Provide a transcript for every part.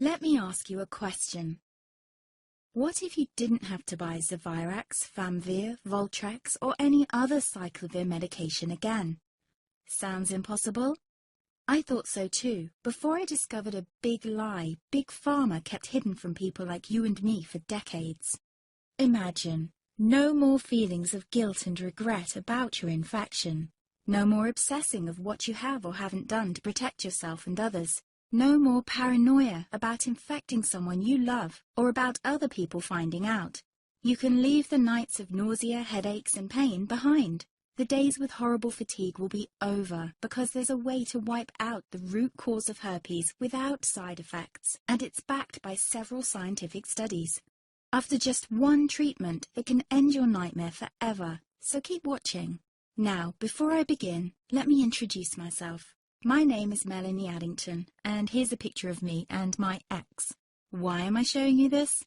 Let me ask you a question. What if you didn't have to buy Zevirax, Famvir, Voltrex, or any other cyclovir medication again? Sounds impossible? I thought so too, before I discovered a big lie Big Pharma kept hidden from people like you and me for decades. Imagine, no more feelings of guilt and regret about your infection. No more obsessing of what you have or haven't done to protect yourself and others. No more paranoia about infecting someone you love or about other people finding out. You can leave the nights of nausea, headaches and pain behind. The days with horrible fatigue will be over because there's a way to wipe out the root cause of herpes without side effects, and it's backed by several scientific studies. After just one treatment, it can end your nightmare forever, so keep watching. Now, before I begin, let me introduce myself. My name is Melanie Addington, and here's a picture of me and my ex. Why am I showing you this?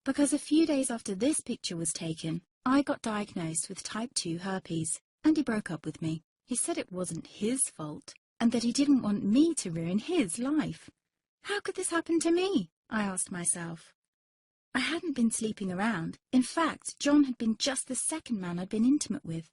Because a few days after this picture was taken, I got diagnosed with type 2 herpes, and he broke up with me. He said it wasn't his fault, and that he didn't want me to ruin his life. How could this happen to me? I asked myself. I hadn't been sleeping around. In fact, John had been just the second man I'd been intimate with.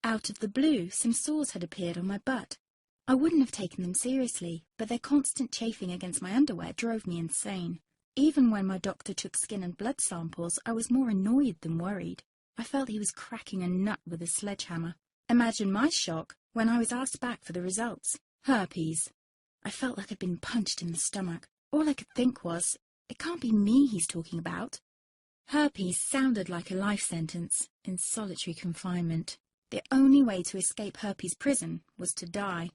Out of the blue, some sores had appeared on my butt. I wouldn't have taken them seriously, but their constant chafing against my underwear drove me insane. Even when my doctor took skin and blood samples, I was more annoyed than worried. I felt he was cracking a nut with a sledgehammer. Imagine my shock when I was asked back for the results. Herpes. I felt like I'd been punched in the stomach. All I could think was, it can't be me he's talking about. Herpes sounded like a life sentence in solitary confinement. The only way to escape herpes prison was to die.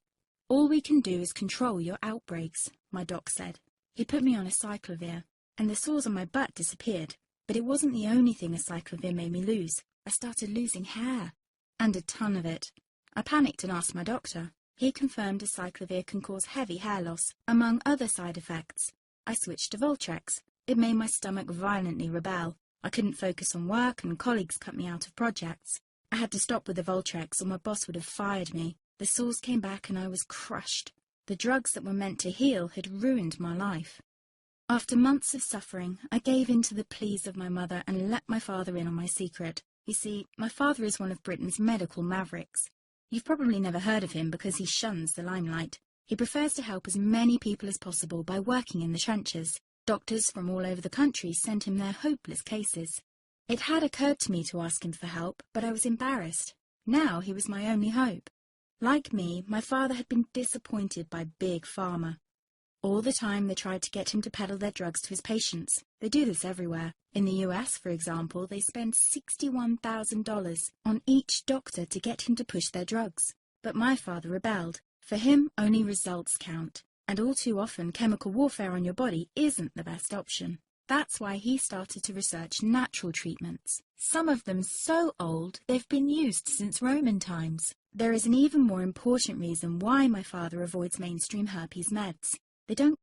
All we can do is control your outbreaks, my doc said. He put me on a cyclovir, and the sores on my butt disappeared. But it wasn't the only thing a cyclovir made me lose. I started losing hair, and a ton of it. I panicked and asked my doctor. He confirmed a cyclovir can cause heavy hair loss, among other side effects. I switched to Voltrex. It made my stomach violently rebel. I couldn't focus on work, and colleagues cut me out of projects. I had to stop with the Voltrex, or my boss would have fired me. The sores came back and I was crushed. The drugs that were meant to heal had ruined my life. After months of suffering, I gave in to the pleas of my mother and let my father in on my secret. You see, my father is one of Britain's medical mavericks. You've probably never heard of him because he shuns the limelight. He prefers to help as many people as possible by working in the trenches. Doctors from all over the country sent him their hopeless cases. It had occurred to me to ask him for help, but I was embarrassed. Now he was my only hope. Like me, my father had been disappointed by Big Pharma. All the time they tried to get him to peddle their drugs to his patients. They do this everywhere. In the US, for example, they spend $61,000 on each doctor to get him to push their drugs. But my father rebelled. For him, only results count. And all too often, chemical warfare on your body isn't the best option. That's why he started to research natural treatments. Some of them so old, they've been used since Roman times. There is an even more important reason why my father avoids mainstream herpes meds. They don't